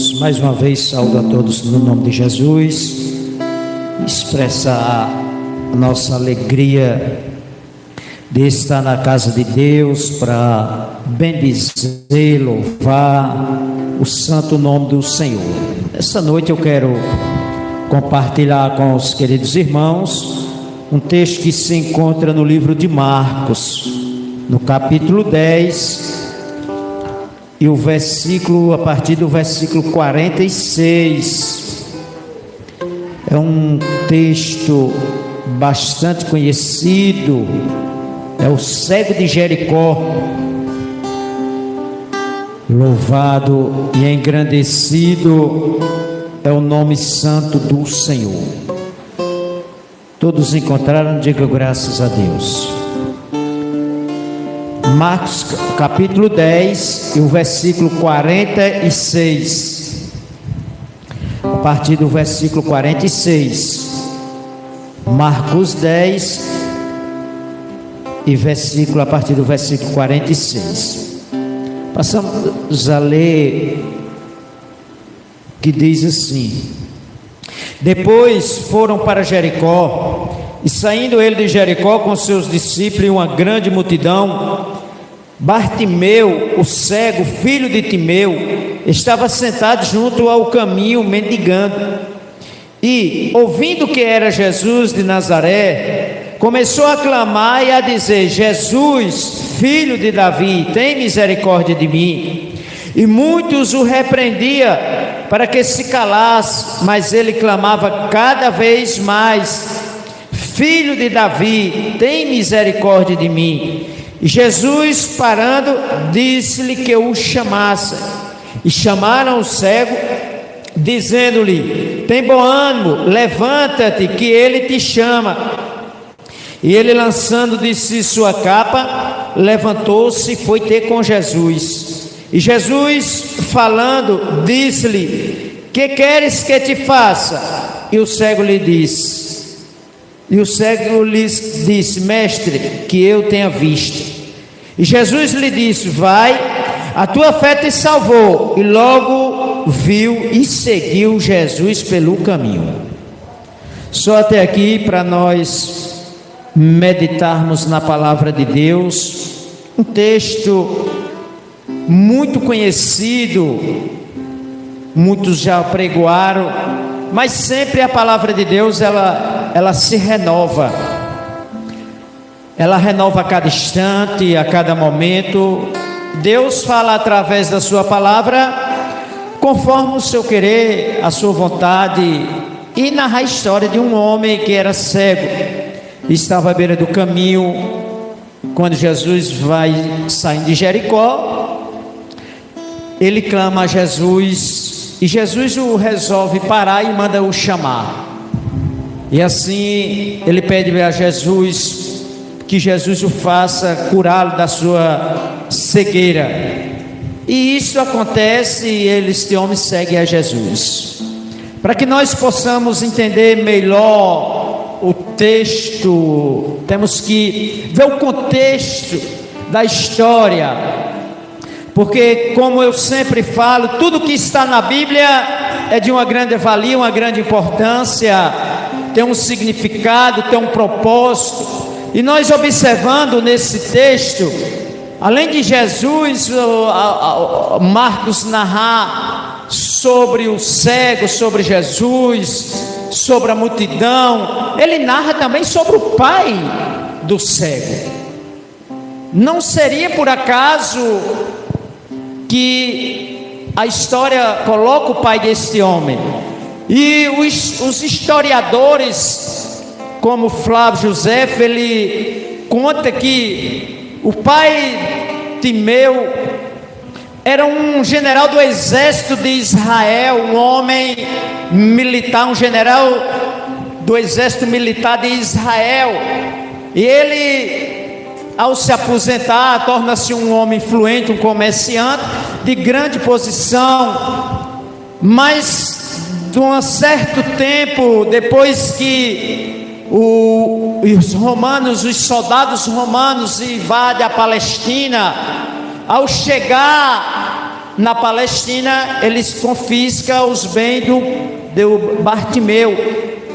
irmãos, mais uma vez saúdo a todos no nome de Jesus, expressar a nossa alegria de estar na casa de Deus para bendizer, louvar o santo nome do Senhor. Essa noite eu quero compartilhar com os queridos irmãos um texto que se encontra no livro de Marcos, no capítulo 10, e o versículo, a partir do versículo 46. É um texto bastante conhecido, é o cego de Jericó. Louvado e engrandecido é o nome santo do Senhor. Todos encontraram? Diga graças a Deus. Marcos capítulo 10 e o versículo 46. A partir do versículo 46. Marcos 10 e versículo a partir do versículo 46. Passamos a ler, que diz assim: Depois foram para Jericó, e saindo ele de Jericó com seus discípulos e uma grande multidão, Bartimeu, o cego, filho de Timeu, estava sentado junto ao caminho mendigando. E, ouvindo que era Jesus de Nazaré, começou a clamar e a dizer: Jesus, filho de Davi, tem misericórdia de mim. E muitos o repreendiam para que se calasse, mas ele clamava cada vez mais: Filho de Davi, tem misericórdia de mim. E Jesus, parando, disse-lhe que o chamasse. E chamaram o cego, dizendo-lhe: Tem bom ânimo, levanta-te, que ele te chama. E ele, lançando de si sua capa, levantou-se e foi ter com Jesus. E Jesus, falando, disse-lhe: Que queres que te faça? E o cego lhe disse: Mestre, que eu tenha visto. E Jesus lhe disse: Vai, a tua fé te salvou. E logo viu e seguiu Jesus pelo caminho. Só até aqui para nós meditarmos na palavra de Deus. Um texto muito conhecido, muitos já pregoaram, mas sempre a palavra de Deus ela se renova. Ela renova a cada instante, a cada momento. Deus fala através da sua palavra, conforme o seu querer, a sua vontade. E narra a história de um homem que era cego, estava à beira do caminho, quando Jesus vai saindo de Jericó. Ele clama a Jesus, e Jesus o resolve parar e manda o chamar. E assim ele pede a Jesus que Jesus o faça curá-lo da sua cegueira. E isso acontece, e este homem segue a Jesus. Para que nós possamos entender melhor o texto, temos que ver o contexto da história, porque, como eu sempre falo, tudo que está na Bíblia é de uma grande valia, uma grande importância, tem um significado, tem um propósito. E nós, observando nesse texto, além de Jesus, Marcos narrar sobre o cego, sobre Jesus, sobre a multidão, ele narra também sobre o pai do cego. Não seria por acaso que a história coloca o pai deste homem. E os historiadores, como Flávio José, ele conta que o pai Timeu era um general do exército de Israel, um homem militar, um general do exército militar de Israel. E ele, ao se aposentar, torna-se um homem influente, um comerciante de grande posição. Mas de um certo tempo, depois que os romanos, os soldados romanos invadem a Palestina, ao chegar na Palestina, eles confiscam os bens do Bartimeu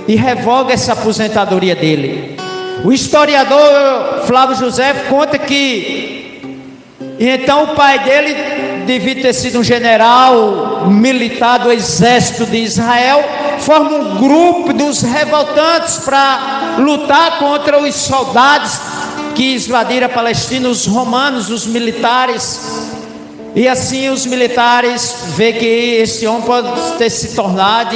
e revoga essa aposentadoria dele. O historiador Flávio José conta que então o pai dele devia ter sido um general militar do exército de Israel, forma um grupo dos revoltantes para lutar contra os soldados que invadiram a Palestina, os romanos, os militares. E assim os militares vê que esse homem pode ter se tornado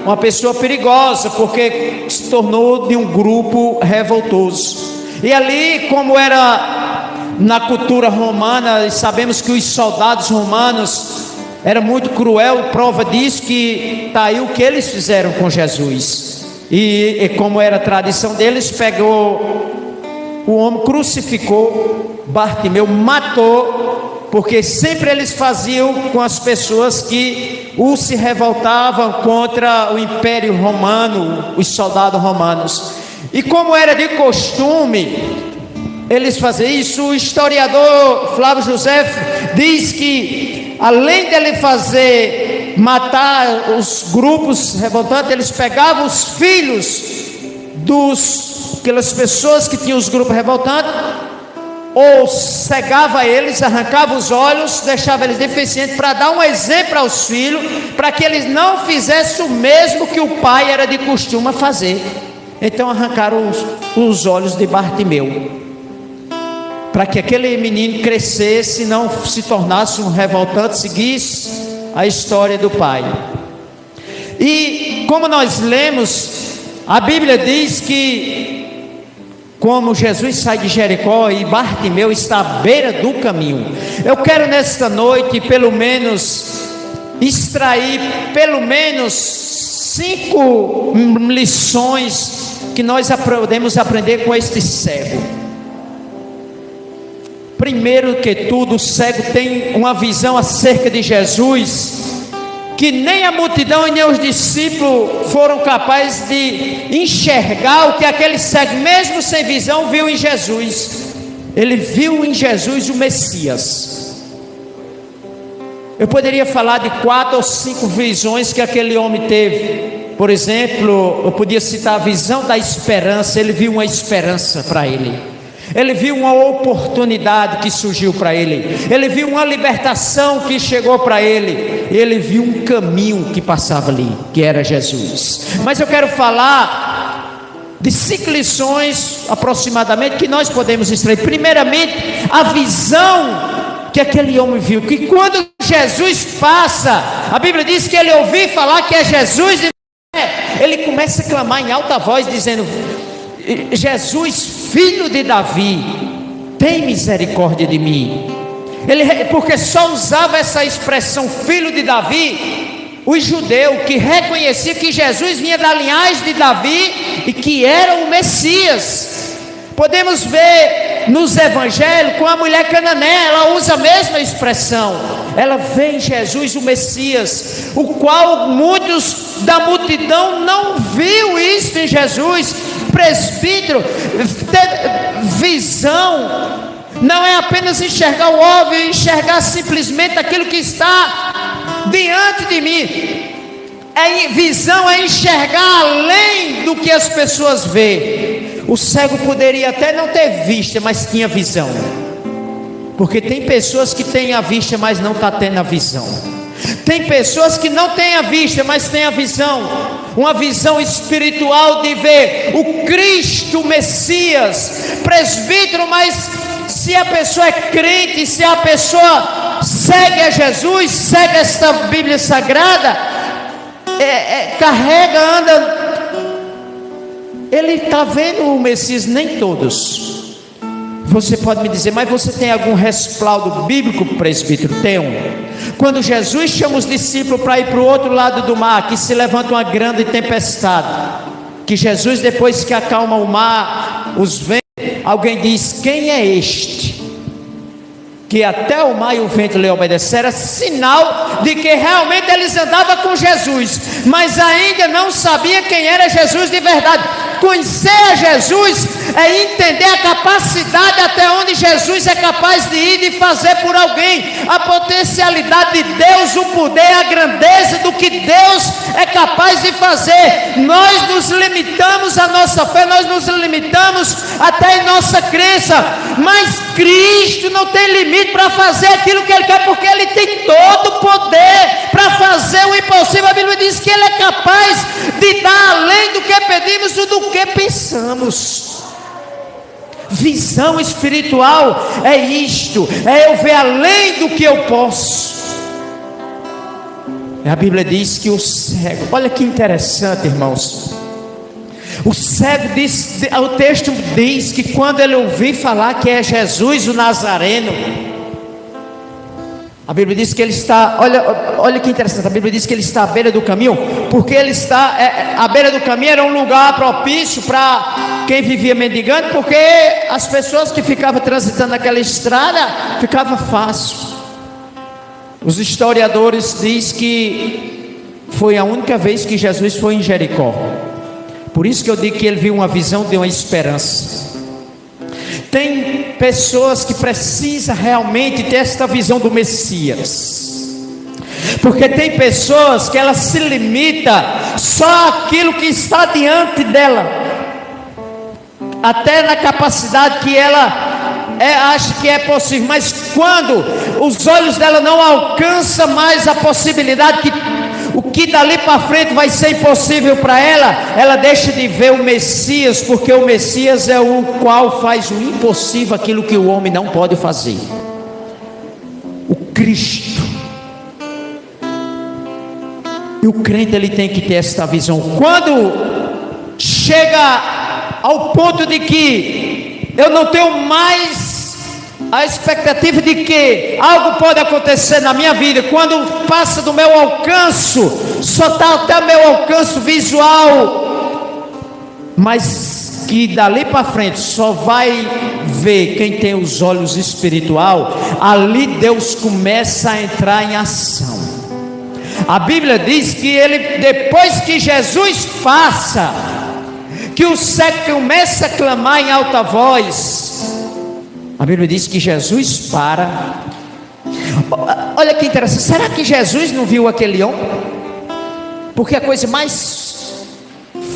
uma pessoa perigosa, porque se tornou de um grupo revoltoso. E ali, como era na cultura romana, sabemos que os soldados romanos eram muito cruel, prova disso que está aí o que eles fizeram com Jesus. E como era a tradição deles, pegou o homem, crucificou Bartimeu, matou, porque sempre eles faziam com as pessoas que se revoltavam contra o Império Romano, os soldados romanos. E como era de costume eles faziam isso, o historiador Flávio José diz que além dele matar os grupos revoltantes, eles pegavam os filhos aquelas pessoas que tinham os grupos revoltantes, ou cegava eles, arrancava os olhos, deixava eles deficientes, para dar um exemplo aos filhos, para que eles não fizessem o mesmo que o pai era de costume fazer. Então arrancaram os olhos de Bartimeu, para que aquele menino crescesse, não se tornasse um revoltante, seguisse a história do pai. E como nós lemos, a Bíblia diz que como Jesus sai de Jericó e Bartimeu está à beira do caminho. Eu quero nesta noite pelo menos extrair pelo menos 5 lições que nós podemos aprender com este cego. Primeiro que tudo, o cego tem uma visão acerca de Jesus que nem a multidão e nem os discípulos foram capazes de enxergar o que aquele cego, mesmo sem visão, viu em Jesus. Ele viu em Jesus o Messias. Eu poderia falar de 4 ou 5 visões que aquele homem teve. Por exemplo, eu podia citar a visão da esperança. Ele viu uma esperança para ele. Ele viu uma oportunidade que surgiu para ele. Ele viu uma libertação que chegou para ele. Ele viu um caminho que passava ali, que era Jesus. Mas eu quero falar de 5 lições aproximadamente que nós podemos extrair. Primeiramente, a visão que aquele homem viu, que quando Jesus passa, a Bíblia diz que ele ouviu falar que é Jesus, ele começa a clamar em alta voz dizendo: Jesus, filho de Davi, tem misericórdia de mim. Porque só usava essa expressão filho de Davi os judeus, que reconheciam que Jesus vinha da linhagem de Davi e que era o Messias. Podemos ver nos evangelhos com a mulher cananeia, ela usa a mesma expressão. Ela vê em Jesus o Messias, o qual muitos da multidão não viu isso em Jesus. Presbítero, ter visão não é apenas enxergar o óbvio, enxergar simplesmente aquilo que está diante de mim. Visão é enxergar além do que as pessoas veem. O cego poderia até não ter vista, mas tinha visão. Porque tem pessoas que têm a vista, mas não está tendo a visão. Tem pessoas que não têm a vista, mas têm a visão. Uma visão espiritual de ver o Cristo, o Messias. Presbítero, mas se a pessoa é crente, se a pessoa segue a Jesus, segue esta Bíblia Sagrada, carrega, anda, ele está vendo o Messias. Nem todos. Você pode me dizer, mas você tem algum respaldo bíblico, presbítero? Tem um. Quando Jesus chama os discípulos para ir para o outro lado do mar, que se levanta uma grande tempestade, que Jesus, depois que acalma o mar, os ventos, alguém diz: quem é este? Que até o mar e o vento lhe obedeceram. Era sinal de que realmente eles andavam com Jesus, mas ainda não sabia quem era Jesus de verdade. Conhecer a Jesus é entender a capacidade até onde Jesus é capaz de ir e fazer por alguém, a potencialidade de Deus, o poder, a grandeza do que Deus é capaz de fazer. Nós nos limitamos à nossa fé, nós nos limitamos até em nossa crença, mas Cristo não tem limite para fazer aquilo que Ele quer, porque Ele tem todo o poder para fazer o impossível. A Bíblia diz que Ele é capaz de dar além do que pedimos ou do que pensamos. Visão espiritual é isto, é eu ver além do que eu posso. A Bíblia diz que o cego, olha que interessante, irmãos, o cego diz, o texto diz que quando ele ouvir falar que é Jesus o Nazareno, a Bíblia diz que ele está, olha que interessante, a Bíblia diz que ele está à beira do caminho, porque ele está, à beira do caminho era um lugar propício para quem vivia mendigando, porque as pessoas que ficavam transitando naquela estrada, ficava fácil. Os historiadores dizem que foi a única vez que Jesus foi em Jericó, por isso que eu digo que ele viu uma visão de uma esperança. Tem pessoas que precisam realmente ter esta visão do Messias, porque tem pessoas que elas se limitam só àquilo que está diante dela, até na capacidade que ela acha que é possível, mas quando os olhos dela não alcançam mais a possibilidade que o que dali para frente vai ser impossível para ela, ela deixa de ver o Messias, porque o Messias é o qual faz o impossível, aquilo que o homem não pode fazer. O Cristo. E o crente ele tem que ter esta visão. Quando chega ao ponto de que eu não tenho mais a expectativa de que algo pode acontecer na minha vida, quando passa do meu alcance, só está até o meu alcance visual, mas que dali para frente só vai ver quem tem os olhos espiritual, ali Deus começa a entrar em ação. A Bíblia diz que ele, depois que Jesus passa, que o cego começa a clamar em alta voz, a Bíblia diz que Jesus para. Olha que interessante, será que Jesus não viu aquele homem? Porque a coisa mais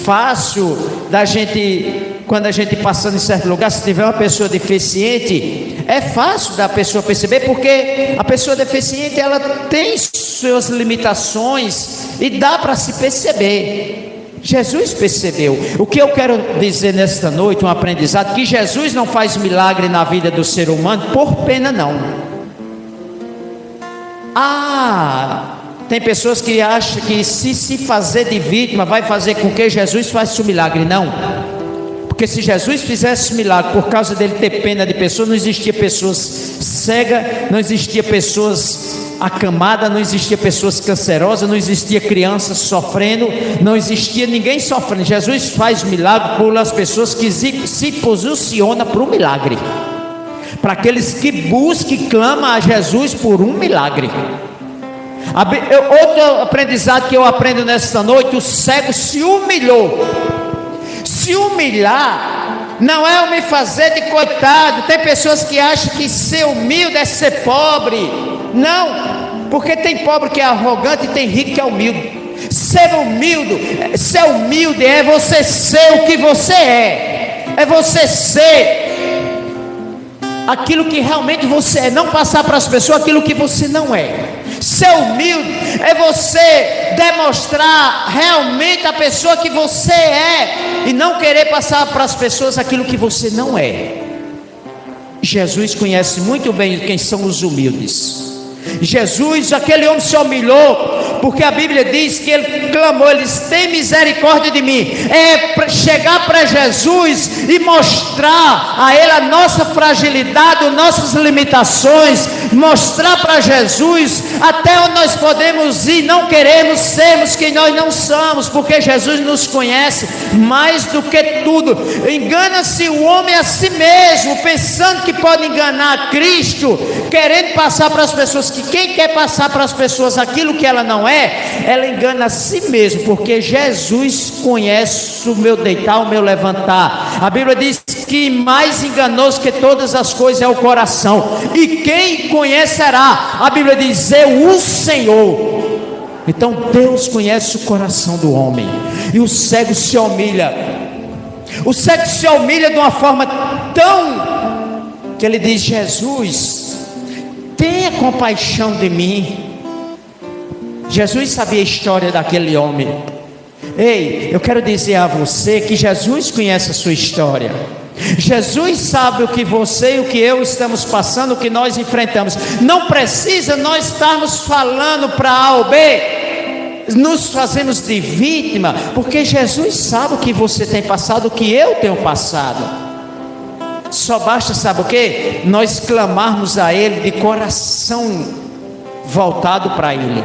fácil da gente, quando a gente passando em certo lugar, se tiver uma pessoa deficiente, é fácil da pessoa perceber, porque a pessoa deficiente ela tem suas limitações e dá para se perceber. Jesus percebeu. O que eu quero dizer nesta noite, um aprendizado, que Jesus não faz milagre na vida do ser humano por pena não. Tem pessoas que acham que se fazer de vítima vai fazer com que Jesus faça o milagre. Não, porque se Jesus fizesse milagre por causa dele ter pena de pessoas, não existia pessoas cegas, não existia pessoas acamadas, não existia pessoas cancerosas, não existia crianças sofrendo, não existia ninguém sofrendo. Jesus faz milagre por as pessoas que se posicionam para um milagre, para aqueles que buscam e clamam a Jesus por um milagre. Outro aprendizado que eu aprendo nesta noite: o cego se humilhou. Se humilhar não é eu me fazer de coitado. Tem pessoas que acham que ser humilde é ser pobre. Não, porque tem pobre que é arrogante e tem rico que é humilde. Ser humilde é você ser o que você é você ser aquilo que realmente você é, não passar para as pessoas aquilo que você não é. Ser humilde é você demonstrar realmente a pessoa que você é e não querer passar para as pessoas aquilo que você não é. Jesus conhece muito bem quem são os humildes. Jesus, aquele homem se humilhou, porque a Bíblia diz que ele clamou, ele disse: tem misericórdia de mim. É chegar para Jesus e mostrar a ele a nossa fragilidade, nossas limitações, mostrar para Jesus até onde nós podemos ir. Não queremos sermos quem nós não somos, porque Jesus nos conhece mais do que tudo. Engana-se o homem a si mesmo, pensando que pode enganar Cristo, querendo passar para as pessoas, que quem quer passar para as pessoas aquilo que ela não é, ela engana a si mesmo, porque Jesus conhece o meu deitar, o meu levantar. A Bíblia diz que mais enganoso que todas as coisas é o coração. E quem conhecerá? A Bíblia diz: eu, o Senhor. Então Deus conhece o coração do homem. E o cego se humilha. O cego se humilha de uma forma tão que ele diz: Jesus, tenha compaixão de mim. Jesus sabia a história daquele homem. Ei, eu quero dizer a você que Jesus conhece a sua história. Jesus sabe o que você e o que eu estamos passando, o que nós enfrentamos. Não precisa nós estarmos falando para A ou B, nos fazemos de vítima, porque Jesus sabe o que você tem passado, o que eu tenho passado. Só basta, sabe o que? Nós clamarmos a Ele de coração voltado para Ele.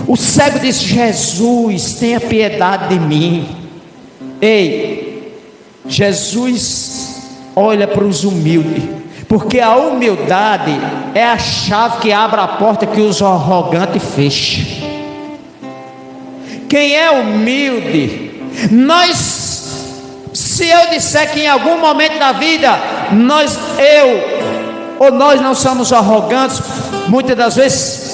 O cego disse: Jesus, tenha piedade de mim. Ei, Jesus olha para os humildes, porque a humildade é a chave que abre a porta que os arrogantes fecham. Quem é humilde, se eu disser que em algum momento da vida nós não somos arrogantes, muitas das vezes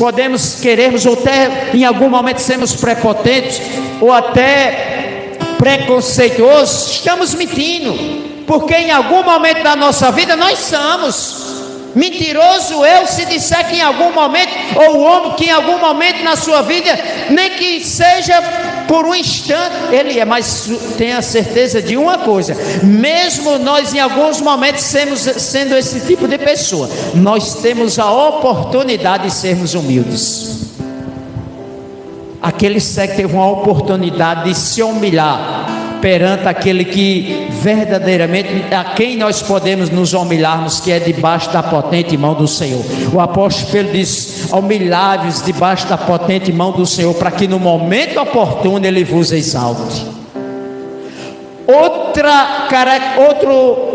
queremos ou até em algum momento sermos prepotentes ou até preconceituosos, estamos mentindo, porque em algum momento da nossa vida nós somos. Mentiroso eu se disser que em algum momento, ou o homem que em algum momento na sua vida, nem que seja por um instante, ele é, mas tenha certeza de uma coisa: mesmo nós em alguns momentos sendo esse tipo de pessoa, nós temos a oportunidade de sermos humildes. Aquele cego teve uma oportunidade de se humilhar perante aquele que verdadeiramente, a quem nós podemos nos humilharmos, que é debaixo da potente mão do Senhor. O apóstolo Pedro diz: humilhai-vos debaixo da potente mão do Senhor, para que no momento oportuno Ele vos exalte. Outra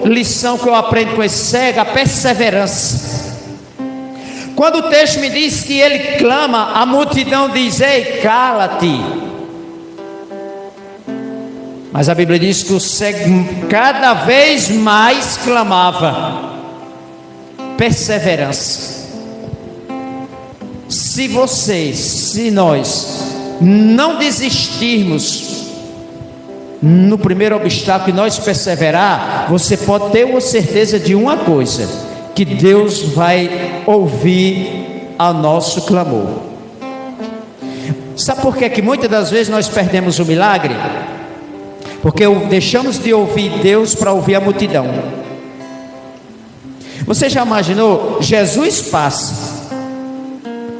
lição que eu aprendo com esse cego: a perseverança. Quando o texto me diz que ele clama, a multidão diz: ei, cala-te. Mas a Bíblia diz que o cego cada vez mais clamava. Perseverança. Se nós não desistirmos no primeiro obstáculo e nós perseverar, você pode ter uma certeza de uma coisa: que Deus vai ouvir ao nosso clamor. Sabe por que muitas das vezes nós perdemos o milagre? Porque deixamos de ouvir Deus para ouvir a multidão. Você já imaginou? Jesus passa.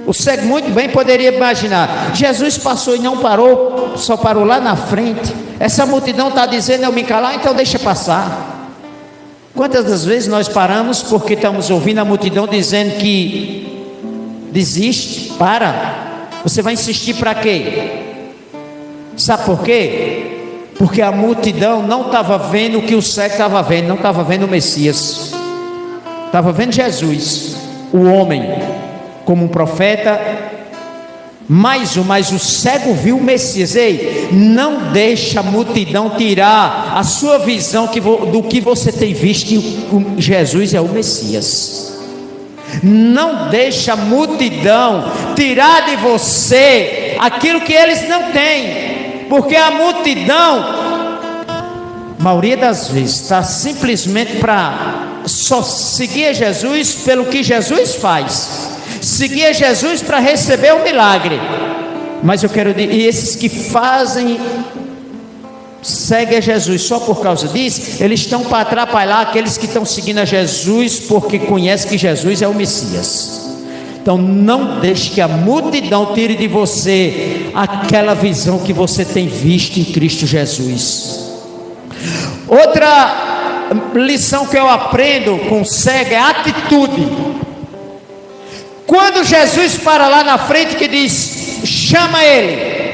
O cego muito bem poderia imaginar: Jesus passou e não parou, só parou lá na frente. Essa multidão está dizendo eu me calar, então deixa passar. Quantas das vezes nós paramos porque estamos ouvindo a multidão dizendo que desiste, para. Você vai insistir para quê? Sabe por quê? Porque a multidão não estava vendo o que o cego estava vendo, não estava vendo o Messias, estava vendo Jesus, o homem, como um profeta, mas o cego viu o Messias. Ei, não deixa a multidão tirar a sua visão do que você tem visto, que Jesus é o Messias. Não deixa a multidão tirar de você aquilo que eles não têm. Porque a multidão, a maioria das vezes, está simplesmente para só seguir Jesus pelo que Jesus faz, seguir Jesus para receber o milagre. Mas eu quero dizer, e esses que seguem a Jesus só por causa disso, eles estão para atrapalhar aqueles que estão seguindo a Jesus porque conhecem que Jesus é o Messias. Então não deixe que a multidão tire de você aquela visão que você tem visto em Cristo Jesus. Outra lição que eu aprendo com o cego é a atitude. Quando Jesus para lá na frente que diz: chama ele,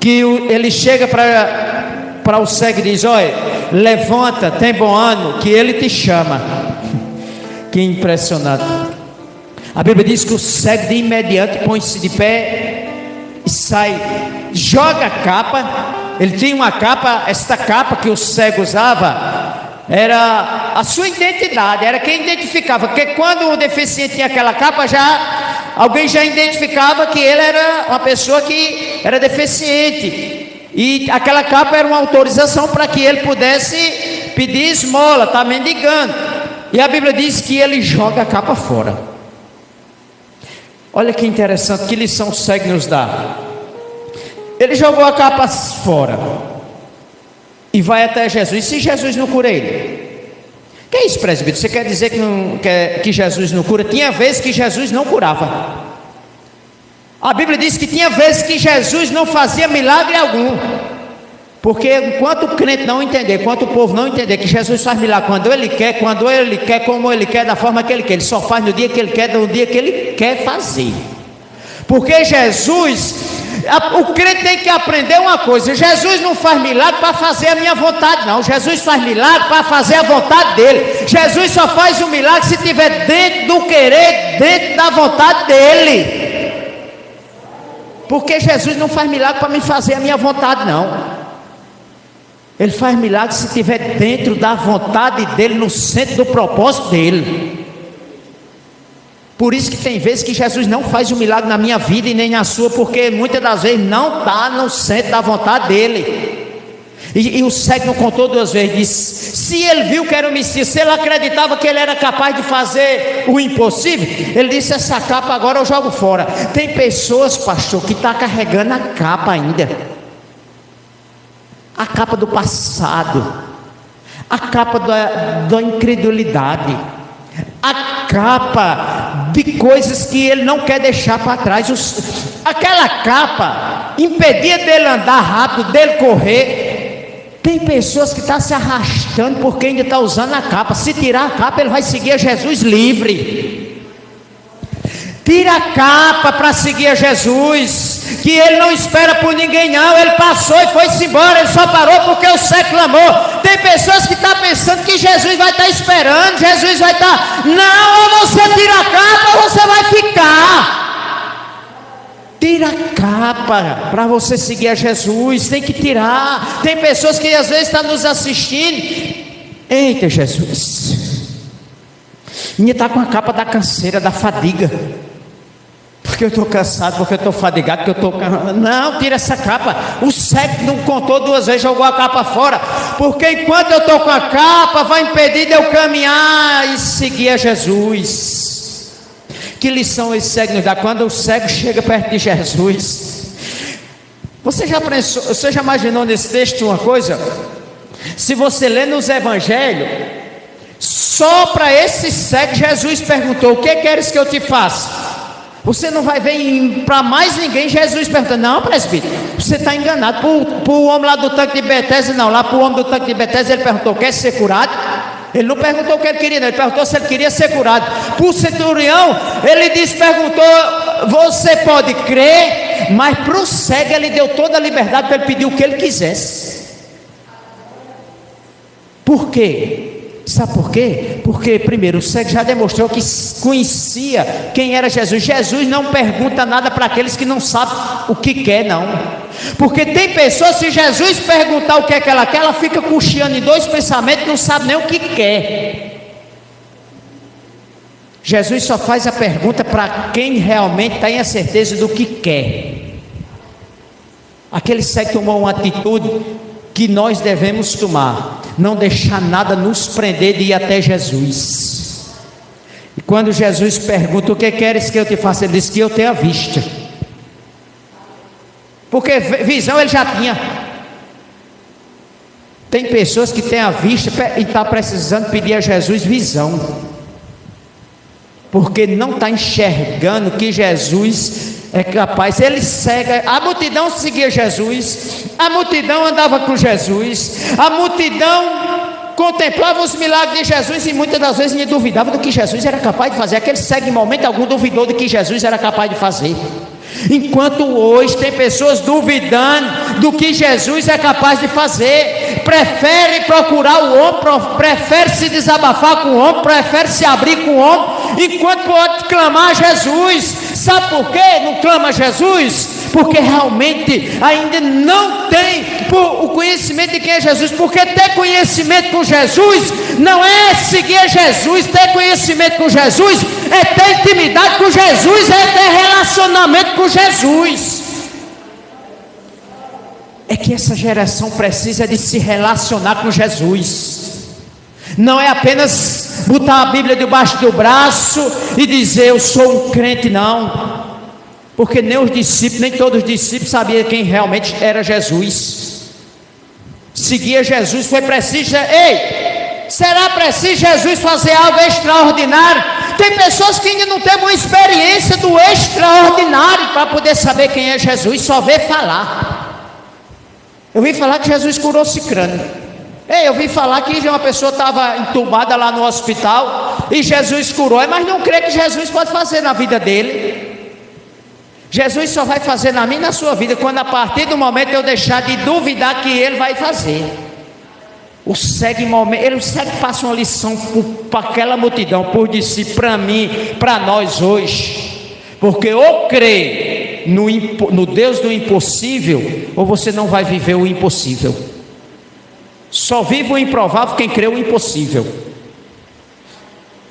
que ele chega para o cego e diz: olha, levanta, tem bom ânimo, que ele te chama. Que impressionante. A Bíblia diz que o cego de imediato põe-se de pé e sai, joga a capa. Ele tinha uma capa, esta capa que o cego usava, era a sua identidade, era quem identificava, porque quando o deficiente tinha aquela capa, alguém já identificava que ele era uma pessoa que era deficiente, e aquela capa era uma autorização para que ele pudesse pedir esmola, está mendigando, e a Bíblia diz que ele joga a capa fora. Olha que interessante, que lição o cego nos dá. Ele jogou a capa fora e vai até Jesus. Se Jesus não cura ele, que é isso, presbítero? Você quer dizer que Jesus não cura? Tinha vezes que Jesus não curava. A Bíblia diz que tinha vezes que Jesus não fazia milagre algum, porque enquanto o crente não entender, enquanto o povo não entender que Jesus faz milagre quando ele quer, como ele quer, da forma que ele quer, ele só faz no dia que ele quer, no dia que ele quer fazer. Porque Jesus, o crente tem que aprender uma coisa: Jesus não faz milagre para fazer a minha vontade, não. Jesus faz milagre para fazer a vontade dele. Jesus só faz o milagre se estiver dentro do querer, dentro da vontade dele. Porque Jesus não faz milagre para me fazer a minha vontade, não. Ele faz milagre se estiver dentro da vontade dele, no centro do propósito dele. Por isso que tem vezes que Jesus não faz o milagre na minha vida e nem na sua, porque muitas das vezes não está no centro da vontade dele. E o cego não contou duas vezes, disse: se ele viu que era o Messias, se ele acreditava que ele era capaz de fazer o impossível, ele disse: essa capa agora eu jogo fora. Tem pessoas, pastor, que está carregando a capa ainda, a capa do passado, a capa da incredulidade, a capa de coisas que ele não quer deixar para trás. Aquela capa impedia dele andar rápido, dele correr. Tem pessoas que estão se arrastando porque ainda está usando a capa. Se tirar a capa, ele vai seguir a Jesus livre. Tira a capa para seguir a Jesus, que ele não espera por ninguém, não. Ele passou e foi-se embora, ele só parou porque o cego clamou. Tem pessoas que estão pensando que Jesus vai estar esperando, Jesus vai estar... Não, ou você tira a capa ou você vai ficar. Tira a capa para você seguir a Jesus, tem que tirar. Tem pessoas que às vezes estão nos assistindo: eita Jesus, minha está com a capa da canseira, da fadiga, porque eu estou cansado, porque eu estou fadigado, porque eu estou... Não, tira essa capa. O cego não contou duas vezes, jogou a capa fora, porque enquanto eu estou com a capa, vai impedir de eu caminhar e seguir a Jesus. Que lição esse cego nos dá? Quando o cego chega perto de Jesus, você já imaginou nesse texto uma coisa? Se você lê nos evangelhos, só para esse cego Jesus perguntou: o que queres que eu te faça? Você não vai ver para mais ninguém Jesus perguntando: não, presbítero, você está enganado. Para o homem lá do tanque de Betesda, não. Lá para o homem do tanque de Betesda, ele perguntou: quer ser curado? Ele não perguntou o que ele queria, não. Ele perguntou se ele queria ser curado. Para o centurião, ele perguntou: você pode crer? Mas para o cego ele deu toda a liberdade para ele pedir o que ele quisesse. Por quê? Sabe por quê? Porque primeiro, o cego já demonstrou que conhecia quem era Jesus. Jesus não pergunta nada para aqueles que não sabem o que quer, não. Porque tem pessoas, se Jesus perguntar o que é que ela quer, ela fica cocheando em dois pensamentos, não sabe nem o que quer. Jesus só faz a pergunta para quem realmente tem a certeza do que quer. Aquele cego tomou uma atitude que nós devemos tomar: não deixar nada nos prender de ir até Jesus. E quando Jesus pergunta: o que queres que eu te faça? Ele diz: que eu tenha vista. Porque visão ele já tinha. Tem pessoas que têm a vista e estão precisando pedir a Jesus visão, porque não está enxergando que Jesus é capaz. Ele cega. A multidão seguia Jesus, a multidão andava com Jesus, a multidão contemplava os milagres de Jesus, e muitas das vezes nem duvidava do que Jesus era capaz de fazer. Aquele cego em momento algum duvidou do que Jesus era capaz de fazer. Enquanto hoje tem pessoas duvidando do que Jesus é capaz de fazer, prefere procurar o homem, prefere se desabafar com o homem, prefere se abrir com o homem, enquanto pode clamar a Jesus. Sabe por quê não clama a Jesus? porque realmente ainda não tem o conhecimento de quem é Jesus. Porque ter conhecimento com Jesus não é seguir a Jesus. Ter conhecimento com Jesus é ter intimidade com Jesus, é ter relacionamento com Jesus. É que essa geração precisa de se relacionar com Jesus. Não é apenas botar a Bíblia debaixo do braço e dizer eu sou um crente, não. Porque nem os discípulos, nem todos os discípulos sabiam quem realmente era Jesus. Seguia Jesus, foi preciso. Ei, será preciso Jesus fazer algo extraordinário? Tem pessoas que ainda não têm uma experiência do extraordinário para poder saber quem é Jesus, só vê falar. Eu vi falar que Jesus curou cicrano. Ei, eu vi falar que uma pessoa estava entubada lá no hospital e Jesus curou, mas não crê que Jesus pode fazer na vida dele. Jesus só vai fazer na minha e na sua vida quando a partir do momento eu deixar de duvidar que Ele vai fazer. O cego passa uma lição para aquela multidão, por discípulo, para mim, para nós hoje. Porque ou crê no Deus do impossível, ou você não vai viver o impossível. Só vive o improvável quem crê o impossível.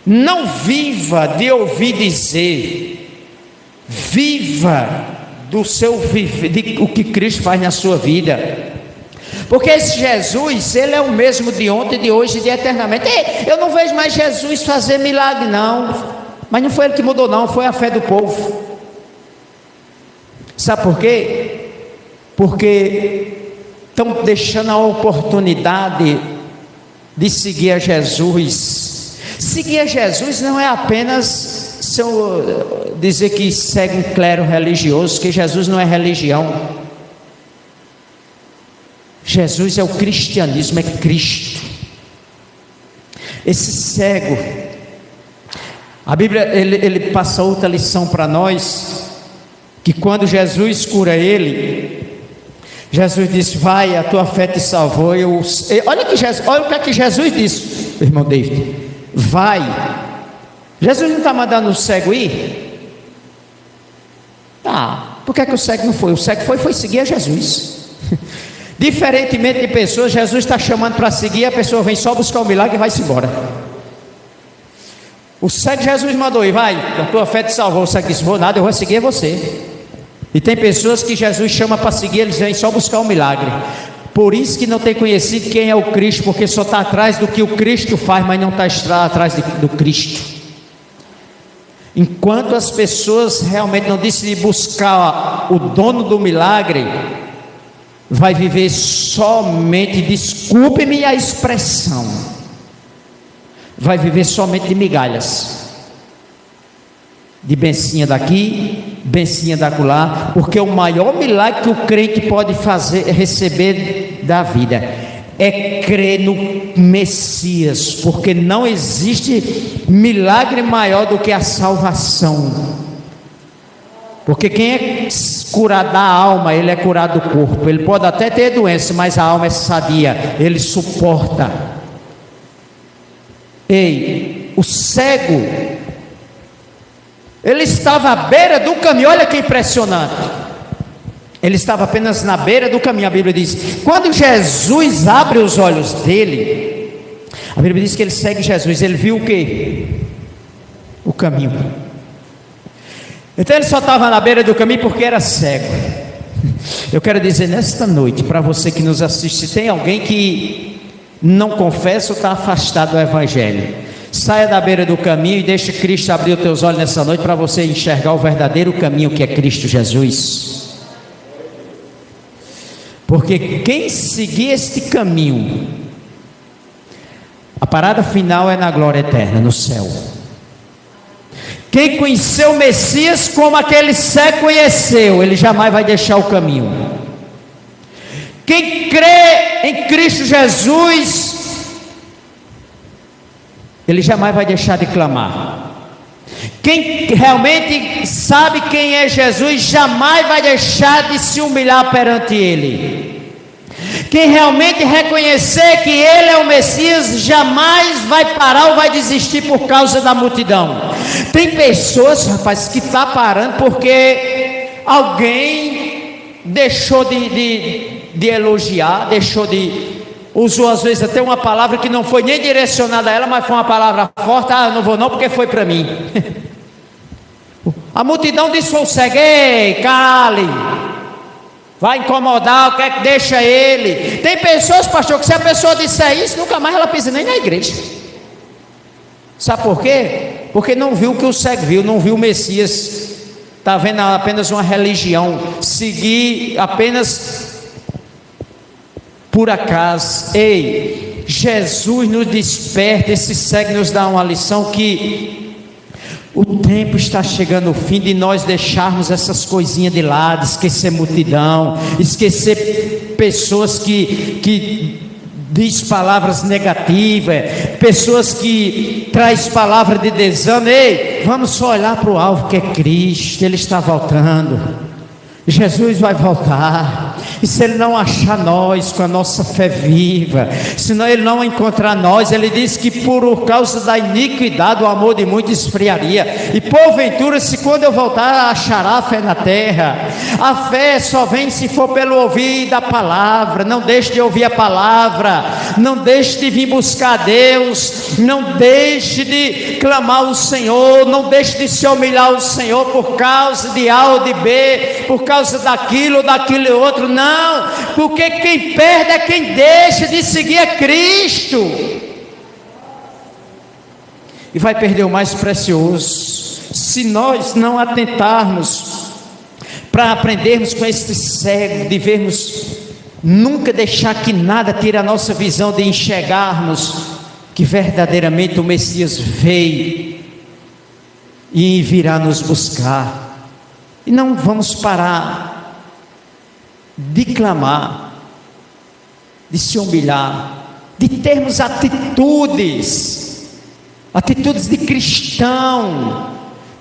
Não viva de ouvir dizer. Viva do seu viver, de o que Cristo faz na sua vida. Porque esse Jesus, Ele é o mesmo de ontem, de hoje e de eternamente. Eu não vejo mais Jesus fazer milagre, não. Mas não foi Ele que mudou, não, foi a fé do povo. Sabe por quê? Porque estão deixando a oportunidade de seguir a Jesus. Seguir a Jesus não é apenas dizer que segue um clero religioso, que Jesus não é religião. Jesus é o cristianismo, é Cristo. Esse cego, a Bíblia ele passa outra lição para nós, que quando Jesus cura ele, Jesus disse: vai, a tua fé te salvou. Olha o que é que Jesus disse, irmão David: vai. Jesus não está mandando o cego ir? Tá. Por que é que o cego não foi? O cego foi seguir a Jesus. Diferentemente de pessoas, Jesus está chamando para seguir, a pessoa vem só buscar o milagre e vai-se embora. O cego Jesus mandou ir: vai, a tua fé te salvou. O cego disse: vou nada, eu vou seguir você. E tem pessoas que Jesus chama para seguir, eles vêm só buscar o milagre. Por isso que não tem conhecido quem é o Cristo, porque só está atrás do que o Cristo faz, mas não está atrás do Cristo. Enquanto as pessoas realmente não decidem buscar o dono do milagre, vai viver somente, desculpe-me a expressão, vai viver somente de migalhas, de bencinha daqui, bencinha dacolá, porque o maior milagre que o crente pode fazer, receber da vida, é crer no Messias, porque não existe milagre maior do que a salvação. Porque quem é curado da alma, ele é curado do corpo. Ele pode até ter doença, mas a alma é sadia, ele suporta. Ei, o cego, ele estava à beira do caminho. Olha que impressionante. Ele estava apenas na beira do caminho. A Bíblia diz: quando Jesus abre os olhos dele, a Bíblia diz que ele segue Jesus. Ele viu o quê? O caminho. Então ele só estava na beira do caminho porque era cego. Eu quero dizer nesta noite, para você que nos assiste, se tem alguém que não confessa ou está afastado do Evangelho, saia da beira do caminho e deixe Cristo abrir os teus olhos nessa noite, para você enxergar o verdadeiro caminho, que é Cristo Jesus. Porque quem seguir este caminho, a parada final é na glória eterna, no céu. Quem conheceu o Messias como aquele cego conheceu, ele jamais vai deixar o caminho. Quem crê em Cristo Jesus, ele jamais vai deixar de clamar. Quem realmente sabe quem é Jesus, jamais vai deixar de se humilhar perante Ele. Quem realmente reconhecer que Ele é o Messias, jamais vai parar ou vai desistir por causa da multidão. Tem pessoas, rapaz, que está parando porque alguém deixou de elogiar, usou às vezes até uma palavra que não foi nem direcionada a ela, mas foi uma palavra forte. Eu não vou não porque foi para mim. A multidão disse ao cego: ei, cale, vai incomodar, o que é que deixa ele? Tem pessoas, pastor, que se a pessoa disser isso, nunca mais ela pisa nem na igreja. Sabe por quê? Porque não viu o que o cego viu, não viu o Messias. Está vendo apenas uma religião, seguir apenas por acaso. Ei, Jesus nos desperta, esse cego nos dá uma lição que o tempo está chegando ao fim de nós deixarmos essas coisinhas de lado, esquecer multidão, esquecer pessoas que diz palavras negativas, pessoas que traz palavra de desânimo. Ei, vamos só olhar para o alvo que é Cristo. Ele está voltando, Jesus vai voltar. E se Ele não achar nós com a nossa fé viva, senão Ele não encontrar nós, Ele diz que por causa da iniquidade o amor de muitos esfriaria. E porventura, se quando eu voltar, achará a fé na terra? A fé só vem se for pelo ouvir da palavra. Não deixe de ouvir a palavra, não deixe de vir buscar a Deus, não deixe de clamar ao Senhor, não deixe de se humilhar ao Senhor por causa de A ou de B, por causa daquilo ou daquele outro. Não, porque quem perde é quem deixa de seguir a Cristo, e vai perder o mais precioso, se nós não atentarmos para aprendermos com este cego, de vermos, nunca deixar que nada tire a nossa visão de enxergarmos que verdadeiramente o Messias veio e virá nos buscar. E não vamos parar de clamar, de se humilhar, de termos atitudes de cristão,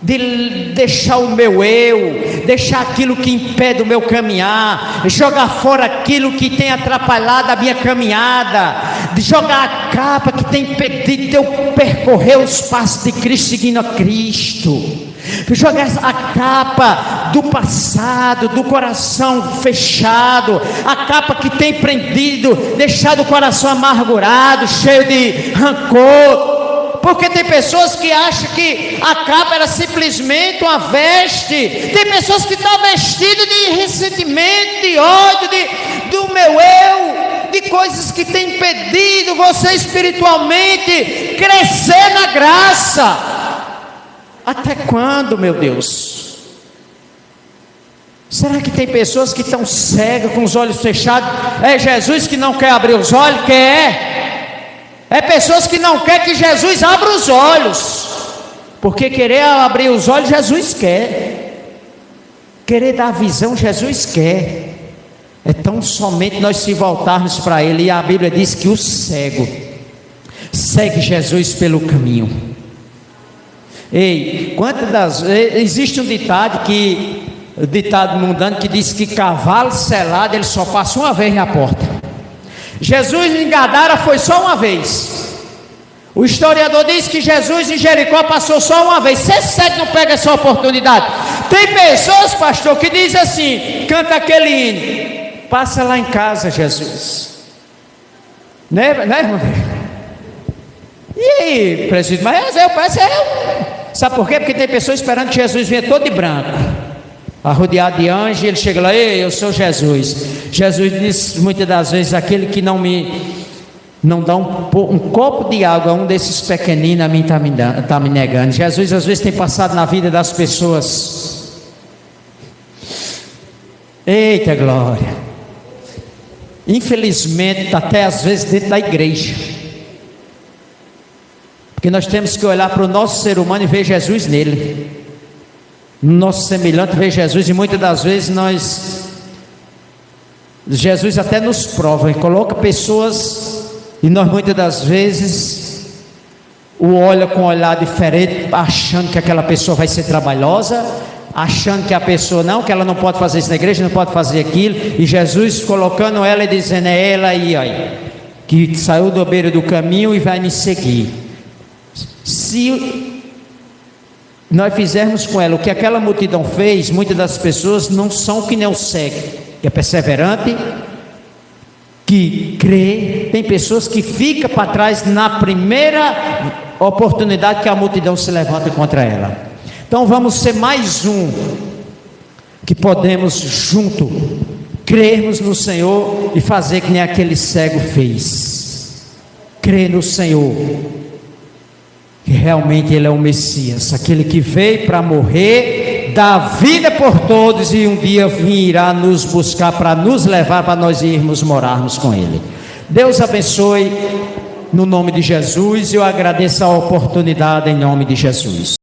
de deixar o meu eu, deixar aquilo que impede o meu caminhar, jogar fora aquilo que tem atrapalhado a minha caminhada, de jogar a capa que tem impedido de eu percorrer os passos de Cristo, seguindo a Cristo. Jogar a capa do passado, do coração fechado, a capa que tem prendido, deixado o coração amargurado, cheio de rancor. Porque tem pessoas que acham que a capa era simplesmente uma veste. Tem pessoas que estão vestidas de ressentimento, de ódio, do meu eu, de coisas que têm impedido você espiritualmente crescer na graça. Até quando, meu Deus? Será que tem pessoas que estão cegas, com os olhos fechados? É Jesus que não quer abrir os olhos? Quer? É pessoas que não querem que Jesus abra os olhos, porque querer abrir os olhos, Jesus quer. Querer dar visão, Jesus quer. É tão somente nós se voltarmos para Ele. E a Bíblia diz que o cego segue Jesus pelo caminho. Ei, existe um ditado mundano que diz que cavalo selado ele só passa uma vez na porta. Jesus em Gadara foi só uma vez. O historiador diz que Jesus em Jericó passou só uma vez. Você cego não pega essa oportunidade. Tem pessoas, pastor, que dizem assim, canta aquele hino: passa lá em casa, Jesus. Né, irmão? E aí, presidente, mas eu peço sabe por quê? Porque tem pessoas esperando que Jesus venha todo de branco, arrodeado de anjos, e ele chega lá: ei, eu sou Jesus. Jesus diz muitas das vezes: aquele que não dá um copo de água a um desses pequeninos, a mim está me negando. Jesus às vezes tem passado na vida das pessoas. Eita glória! Infelizmente, até às vezes dentro da igreja. Porque nós temos que olhar para o nosso ser humano e ver Jesus nele, no nosso semelhante, ver Jesus. E muitas das vezes Jesus até nos prova e coloca pessoas, e nós muitas das vezes o olha com um olhar diferente, achando que aquela pessoa vai ser trabalhosa, achando que a pessoa que ela não pode fazer isso na igreja, não pode fazer aquilo, e Jesus colocando ela e dizendo: é ela aí, que saiu do beiro do caminho e vai me seguir. Se nós fizermos com ela o que aquela multidão fez, muitas das pessoas não são que nem o cego. que é perseverante, que crê. Tem pessoas que ficam para trás na primeira oportunidade que a multidão se levanta contra ela. Então vamos ser mais um que podemos junto crermos no Senhor e fazer que nem aquele cego fez. Crer no Senhor, que realmente Ele é o Messias, aquele que veio para morrer, dar vida por todos e um dia virá nos buscar para nos levar, para nós irmos morarmos com Ele. Deus abençoe no nome de Jesus, e eu agradeço a oportunidade em nome de Jesus.